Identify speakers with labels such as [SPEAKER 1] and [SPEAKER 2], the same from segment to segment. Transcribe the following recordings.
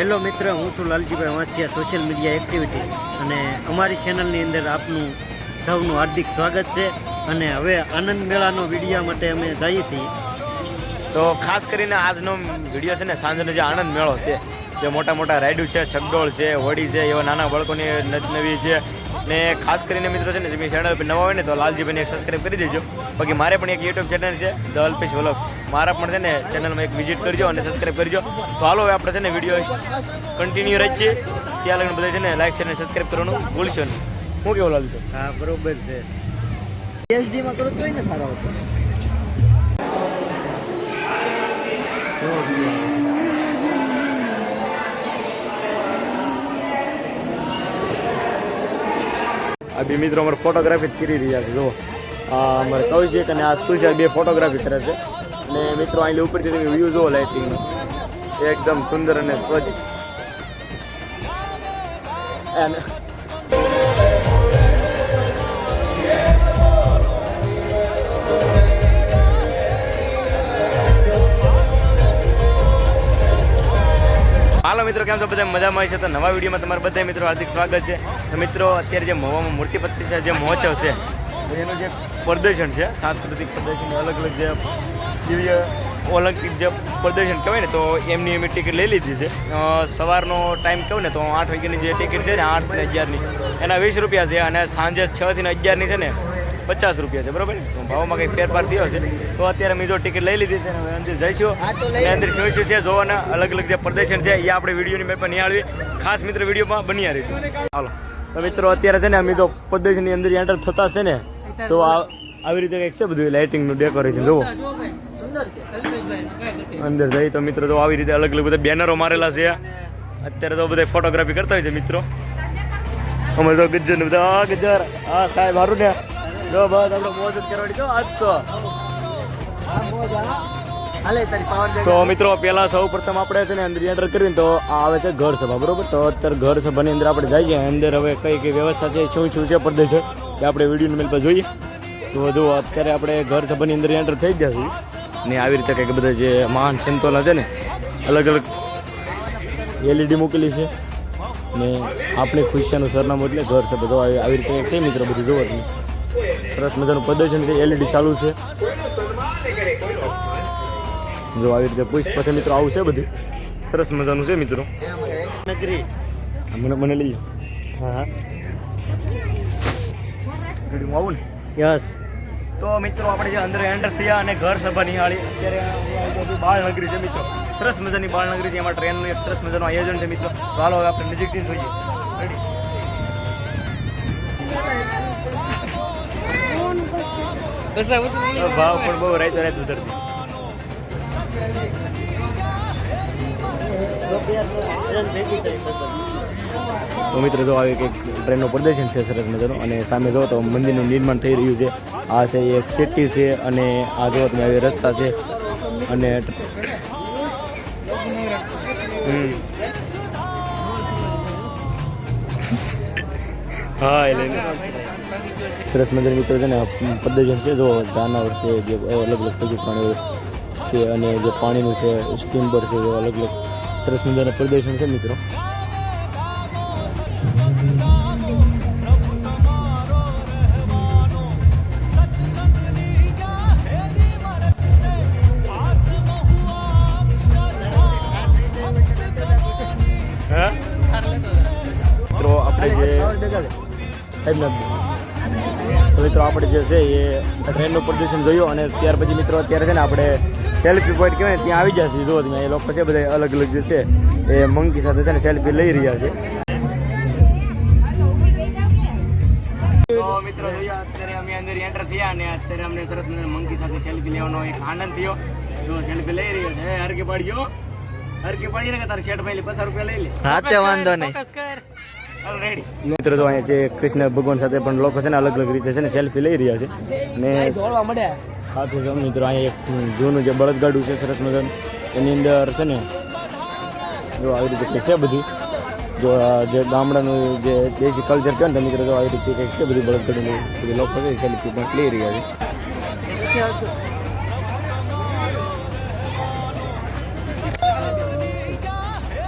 [SPEAKER 1] Hello મિત્ર, હું છું લાલજીભાઈ વાંસિયા, સોશિયલ મીડિયા એક્ટિવિટી, અને અમારી ચેનલની અંદર આપનું સૌનું હાર્દિક સ્વાગત છે. અને હવે આનંદ મેળાનો વિડીયો માટે અમે જઈએ છીએ.
[SPEAKER 2] તો ખાસ કરીને આજનો વિડીયો છે ને સાંજનો જે આનંદ મેળો છે, જે મોટા મોટા રાઈડું છે, ચકડોળ છે, હોડી છે, એવા નાના બાળકોની નવી છે. ને ખાસ કરીને મિત્રો છે ને તમે ચેનલ પર નવા હોય ને તો લાલજીભાઈને એક સબસ્ક્રાઈબ કરી દેજો. બાકી મારે પણ એક યુટ્યુબ ચેનલ છે ધ અલ્પેશ વ્લોગ, મારા પણ છે ને ચેનલમાં એક વિઝિટ કરજો અને સબસ્ક્રાઈબ કરજો. તો હાલો હવે આપણે છે ને વિડીયો કન્ટિન્યુ રાખીએ. ત્યાં લગીને બધા છે ને લાઈક શેર અને સબસ્ક્રાઈબ કરવાનું ભૂલશો નહીં. હું કેવું લાલજો?
[SPEAKER 1] હા, બરોબર છે.
[SPEAKER 3] એચડીમાં કરો તોય ને સારો હતો.
[SPEAKER 2] આ બે મિત્રો અમારે ફોટોગ્રાફી કરી રહ્યા છે. જો અમારે કૌશિક અને આ તુષાર બે ફોટોગ્રાફી કરે છે. અને મિત્રો અહીં ઉપરથી તમે વ્યૂ જુઓ લાઇટિંગનો, એકદમ સુંદર અને સ્વચ્છ. અને હાલો મિત્રો, કેમ છો બધા? મજામાં છે? તો નવા વિડીયોમાં તમારા બધા મિત્રો હાર્દિક સ્વાગત છે. તો મિત્રો અત્યારે જે મહુવામાં મૂર્તિ પ્રતિષ્ઠા જે મહોત્સવ છે એનું જે પ્રદર્શન છે, સાંસ્કૃતિક પ્રદર્શન, અલગ અલગ જે દિવ્ય ઓલિમ્પિક જે પ્રદર્શન કહેવાય ને, તો એમની અમે ટિકિટ લઈ લીધી છે. સવારનો ટાઈમ કહું ને તો 8 વાગ્યાની જે ટિકિટ છે ને 8 થી 11ની એના 20 રૂપિયા છે, અને સાંજે 6 થી 11ની છે ને 50 રૂપિયા છે. બરોબર ને? ભાવમાં કંઈક ફેરફાર થયો છે. તો અત્યારે મેં જો ટિકિટ લઈ લીધી છે ને અંદર જઈશું અને અંદર શું છે જોવાના અલગ અલગ જે પ્રદર્શન છે એ આપણે વિડીયોની મેં પણ નિહાળવી. ખાસ મિત્રો વિડીયોમાં બન્યા રહીશું. હાલો તો મિત્રો અત્યારે છે ને અમે જો પ્રદર્શનની અંદર એન્ટર થતા છે ને તો આવી રીતે કંઈક છે બધું લાઇટિંગનું ડેકોરેશન જુઓ. અંદર જઈ તો મિત્રો તો આવી રીતે અલગ અલગ બધા બેનરો મારેલા છે. અત્યારે તો બધા ફોટોગ્રાફી કરતા હોય છે મિત્રો. અમે તો ગજ્જર ને બધા ગજ્જર હા સાહેબ હારું ને જો બસ આપણે મોજ જ કરવાની છો આજ તો મિત્રો પહેલા સૌ પ્રથમ આપણે છે ને અંદર એન્ટર કરીને તો આ આવે છે ઘર સભા. બરોબર? તો અત્યારે ઘર સભાની અંદર આપણે જઈએ. અંદર હવે કઈ કઈ વ્યવસ્થા છે, શું છે પ્રદેશ એ આપણે વિડીયો મેલ પર જોઈએ. તો જો અત્યારે આપણે ઘર સભાની અંદર એન્ટર થઈ ગયા છીએ ને આવી રીતે કંઈક બધા જે મહાન સંતોના છે ને અલગ અલગ LED મૂકેલી છે ને આપણી ખુશિયાનું સરનામું એટલે ઘર સભા. તો આવી રીતે કંઈક છે મિત્રો બધું જોવો તમે. સરસ મજાનું પ્રદર્શન છે, LED ચાલુ છે. જો આવી રીતે પૂછ પછી મિત્રો આવું છે બધું સરસ મજાનું છે મિત્રો.
[SPEAKER 1] નગરી
[SPEAKER 2] મને લઈએ. હા આવું ને
[SPEAKER 1] યસ.
[SPEAKER 2] તો મિત્રો આપણે જે અંદર એન્ટર થયા અને ઘર સભા નિહાળી. અત્યારે બાળનગરી છે મિત્રો, સરસ મજાની બાળનગરી છે. એમાં ટ્રેનનું એક સરસ મજાનું આયોજન છે મિત્રો. તો હાલો હવે આપણે નજીકથી જોઈએ. રેડી? ભાવ પણ બહુ રાઈતો ઉતરતી. તો મિત્રો જો આવી કંઈક ટ્રેનનું પ્રદર્શન છે સરસ મજાનું. અને સામે જો તો મંદિરનું નિર્માણ થઈ રહ્યું છે. આ છે એક સિટી છે અને આ જો તમે આવી રસ્તા છે અને હા એટલે સરસ મજાનું મિત્રો છે ને પ્રદર્શન છે. જો જાનવર છે, જે અલગ અલગ પશુ પ્રાણીઓ છે, અને જે પાણીનું છે, સ્ટીમર છે, અલગ અલગ સરસ મજાનું પ્રદર્શન છે મિત્રો. મિત્રો આપણે જે તો મિત્રો આપણે જે છે એ ટ્રેનનું પ્રદર્શન જોયું. અને ત્યાર પછી મિત્રો અત્યારે છે ને આપણે સેલ્ફી પોઈન્ટ કહેવાય ને ત્યાં આવી ગયા છીએ. જુઓ તમે એ લોકો છે બધા અલગ અલગ જે છે એ મંકી સાથે છે ને સેલ્ફી લઈ રહ્યા છે. તો મિત્રો જોયા અત્યારે અમે અંદર એન્ટર થયા અને અત્યારે અમને સરસ મજાના મંકી સાથે સેલ્ફી લેવાનો એક આનંદ થયો. જો સેલ્ફી લઈ રહ્યા છે. હરકી પાડ્યો, હરકી પાડી ને તારે શેઠ ભાઈ 50 રૂપિયા લઈ લે.
[SPEAKER 3] હા તે વાંધો નહીં.
[SPEAKER 2] મિત્રો તો અહીંયા છે કૃષ્ણ ભગવાન સાથે પણ લોકો છે ને અલગ અલગ રીતે છે ને સેલ્ફી લઈ રહ્યા છે. અને સાથે જો મિત્રો અહીંયા એક જૂનું જે બળદગાડું છે સરસ મજાનું, એની અંદર છે ને જો આવી રીતે કંઈક છે બધું. જો જે ગામડાનું જે દેશી કલ્ચર કહે ને મિત્રો, જો આવી રીતે કંઈક છે બધું બળદગાડું બધું લોકો છે સેલ્ફી પણ લઈ રહ્યા છે.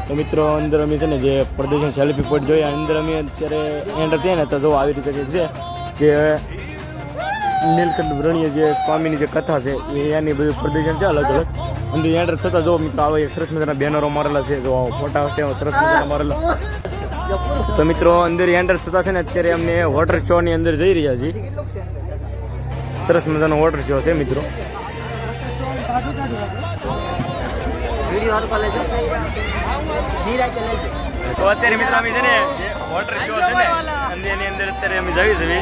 [SPEAKER 2] તો તો મિત્રો અંદર અમે છે ને જે પ્રદર્શન સેલ્ફી પોઈન્ટ જોઈએ અંદર અમે અત્યારે એન્ટર થયા ને તો જો આવી રીતે કંઈક છે કે નીલકંઠ વ્રણીય જે સ્વામીની જે કથા છે એની બધું પ્રદર્શન છે અલગ અલગ અંદર એન્ટર થતાં જો મિત્રો આવા એક સરસ મજાના બેનરો મારેલા છે જો ફોટા છે સરસ મજાના મારેલા. તો મિત્રો અંદર એન્ટર થતા છે ને અત્યારે અમને વોટર શો ની અંદર જઈ રહ્યા છીએ. સરસ મજાનો વોટર શો છે મિત્રો.
[SPEAKER 3] વિડિયો હરકો લેજો નિરાતે લેજો.
[SPEAKER 2] તો અત્યારે મિત્રો અમે છે ને જે વોટર શો છે ને એની અંદર અત્યારે અમે જઈએ છીએ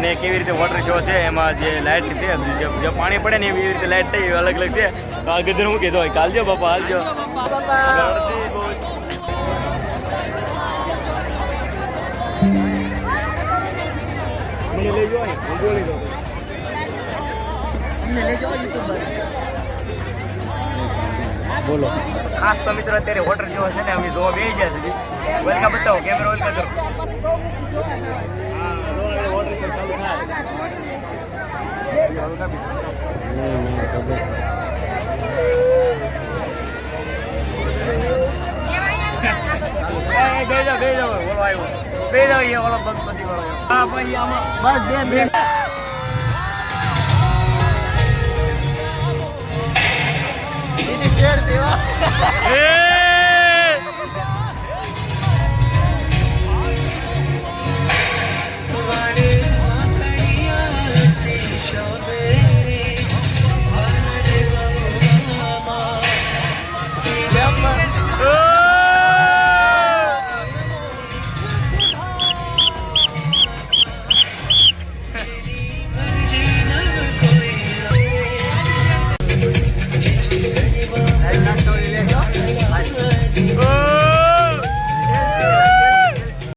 [SPEAKER 2] ને કેવી રીતે વોટર શો છે એમાં જે લાઇટ છે જે પાણી પડે ને એવી રીતે લાઇટ થઈ અલગ અલગ છે. તો આ ગજર હું કીધું હાલજો બાપા હાલજો. મને લઈ જાઓ હું બોલી દઉં.
[SPEAKER 3] અમને લેજો યુટ્યુબર.
[SPEAKER 2] બોલો ખાસ તો મિત્રો અત્યારે વોટર શો છે ને અમે જોવા બેસી ગયા છે. વેલકમ બતાવો કેમેરો વેલકમ કરો. વોટર શો ચાલુ થાય. બે જાઓ બોલો આવ્યો બે જાઓ એ ઓલો બગપતિ વાળો. હા ભાઈ આમાં
[SPEAKER 3] બસ બે મિનિટ. દીદી છેડ દેવા.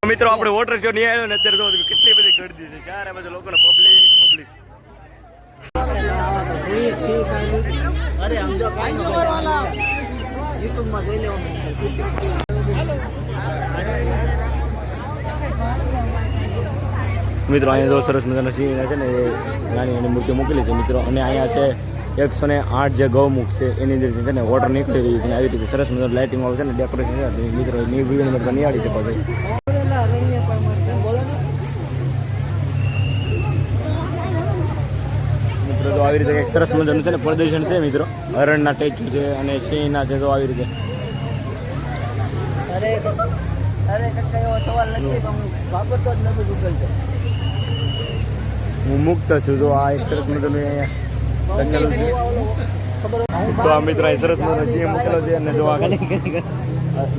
[SPEAKER 2] મિત્રો આપણે વોટર શો નહીં આવ્યો ને અત્યારે તો કેટલી બધી ગળદી છે ચારે બાજુ લોકોને પબ્લિક.
[SPEAKER 3] અરે સમજો કાઈ નો યુટ્યુબ માં જોઈ લેવાનું.
[SPEAKER 2] મિત્રો અહીંયા જો સરસ મજાના સિંહ છે ને એ નાની નાની મૂર્તિઓ મૂકેલી છે મિત્રો. અને અહીંયા છે 108 જે ગૌમુખ છે એની અંદર છે ને વોટર નીકળી રહી છે. આવી રીતે સરસ મજાનું લાઇટિંગ આવે છે ને ડેકોરેશન છે મિત્રો ની વિડીયો નિહાળી શકો છો. મિત્રો તો આવી રીતે એક સરસ મજાનું છે ને પ્રદર્શન છે મિત્રો. હરણના ટેચ્યુ છે અને સિંહના છે તો આવી રીતે.
[SPEAKER 3] અરે કટકા એવો સવાલ નથી પણ હું ભાગવતો જ નથી ગૂગલ છે.
[SPEAKER 2] હું મુક્ત છું જો આ એક સરસ મજાનું અહીંયા લખેલું છે.
[SPEAKER 3] ખબર
[SPEAKER 2] તો આ મિત્રો અહીં સરસ મજાનો સિંહ મૂકેલો છે અને જો આ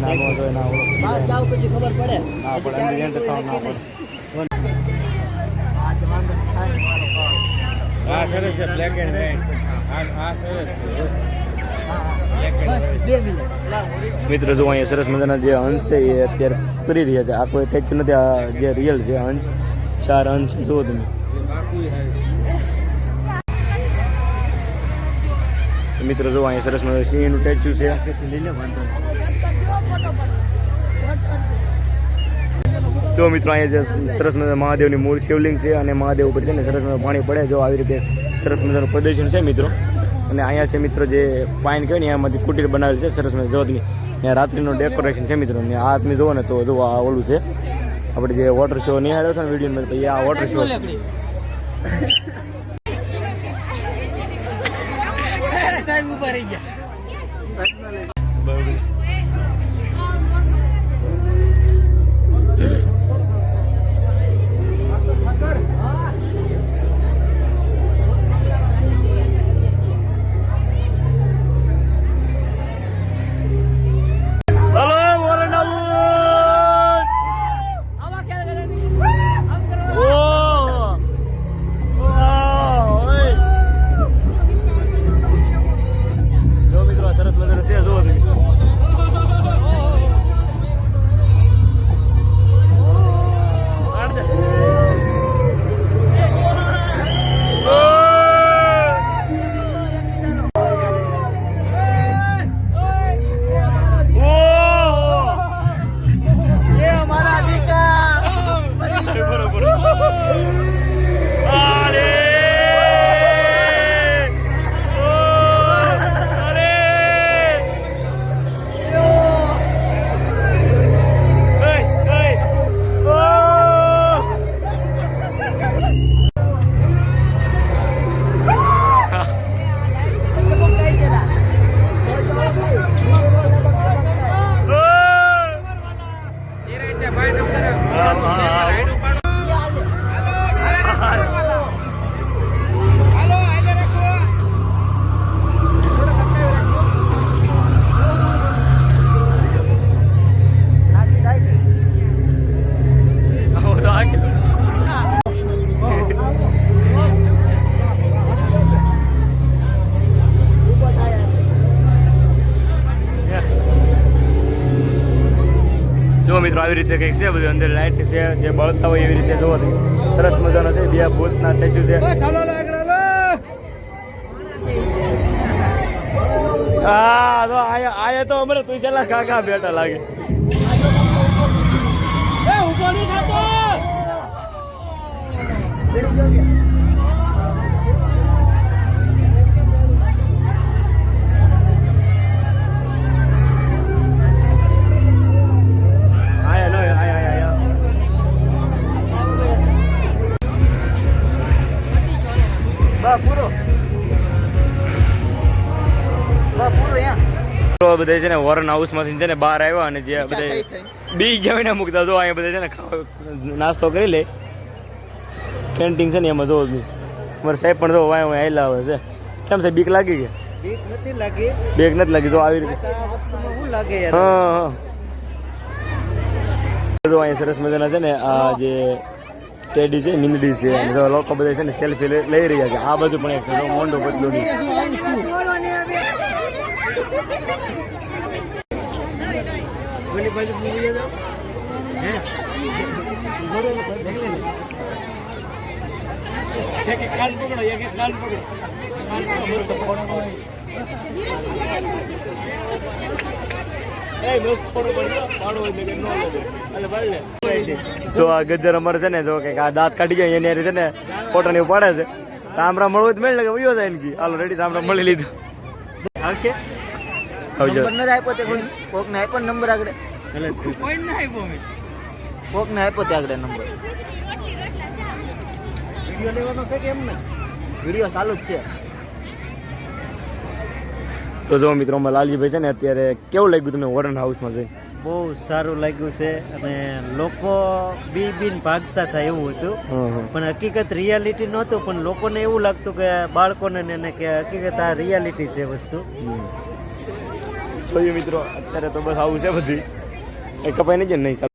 [SPEAKER 2] નાનો જો એના
[SPEAKER 3] બહાર જાવ પછી ખબર પડે.
[SPEAKER 2] ના પડે અંદર એન્ટર થવા ના પડે.
[SPEAKER 1] હા સરસ છે બ્લેક એન્ડ વ્હાઈટ. હા સરસ
[SPEAKER 3] બસ 2 મિનિટ.
[SPEAKER 2] મિત્રો જો અહીંયા સરસ મજાના જે અંશ છે એ અત્યારે કરી રહ્યા છે. આ કોઈ ટેચ નથી, આ જે રિયલ છે અંશ. 4 અંશ છે જુઓ તમે. મિત્રો જો અહીંયા સરસ મજાનું સિંહનું ટેચ્યુ છે. તો મિત્રો અહીંયા જે સરસ મજાના મહાદેવની મૂળ શિવલિંગ છે અને મહાદેવ ઉપર છે ને સરસ મજાનું પાણી પડે જો આવી રીતે સરસ મજાનું પ્રદર્શન છે મિત્રો. અને અહીંયા છે મિત્રો જે પાઇન કહેવાય ને એમાંથી કુટીર બનાવેલી છે સરસ મજા જો તમે ત્યાં રાત્રિનું ડેકોરેશન છે મિત્રો. ને આ તમે જુઓ ને તો જો આ ઓલું છે આપણે જે વોટર શો નિહાળ્યો હતો ને વિડીયોમાં તો આ વોટર શો છે.
[SPEAKER 3] સાહેબ ઉભા રહી ગયા.
[SPEAKER 2] બરાબર. સરસ મજાનું છે જો તમે મિત્રો આવી રીતે કંઈક છે બધું અંદર લાઇટ છે જે બળતા હોય એવી રીતે જોવો તો સરસ મજાનો છે. બે ભૂતના સ્ટેચ્યુ છે. હા તો આયા તો અમારે તું છેલ્લા કાકા બેઠા લાગે. બધા છે ને વોરન હાઉસમાંથી છે ને બહાર આવ્યા અને જે બધા બી જમીને મૂકતા જો અહીંયા બધા છે ને નાસ્તો કરી લે. કેન્ટીન છે ને એમાં જોવો બી મારા સાહેબ પણ જો વાય આવેલા આવે છે. કેમ છે બીક લાગી કે
[SPEAKER 1] બીક નથી લાગી,
[SPEAKER 2] બીક નથી લાગી તો આવી રીતે
[SPEAKER 1] આ વસ્તુમાં શું લાગે યાર.
[SPEAKER 2] હા જો અહીંયા સરસ મજાના છે ને આ જે ટેડી છે મીંદડી છે અને જો લોકો બધા છે ને સેલ્ફી લઈ રહ્યા છે. આ બાજુ પણ એક છે જો મોંઢું બદલું
[SPEAKER 1] ઓલી બાજુ મૂવી જાવ હે
[SPEAKER 2] તો આ ગજર અમારે છે ને જો કે આ દાંત કાઢી જાય એની છે ને ફોટો ને પાડે છે. તામરા મળવું જ મેળ કે વયો જાય ને હાલો રેડી તામરા મળી લીધું.
[SPEAKER 1] આવશે.
[SPEAKER 2] આવજો.
[SPEAKER 3] નંબર નથી આપ્યો તે કોકને આપ્યો ને નંબર આગળ, કોકને આપ્યો તે આગળ નંબર.
[SPEAKER 1] વિડિયો લેવાનો છે કે એમ ને?
[SPEAKER 3] વિડીયો ચાલુ જ છે.
[SPEAKER 2] તો જો મિત્રો અમારા લાલજીભાઈ છે ને અત્યારે કેવું લાગ્યું તમને વોરન હાઉસમાં જઈ?
[SPEAKER 1] બહુ સારું લાગ્યું છે અને લોકો બીન ભાગતા થાય એવું હતું પણ હકીકત રિયાલિટી નહોતું પણ લોકોને એવું લાગતું કે બાળકોને ને એને કે હકીકત આ રિયાલિટી છે વસ્તુ.
[SPEAKER 2] જોઈએ મિત્રો અત્યારે તો બસ આવું છે બધી એ કપાઈ નહીં જાય નહીં.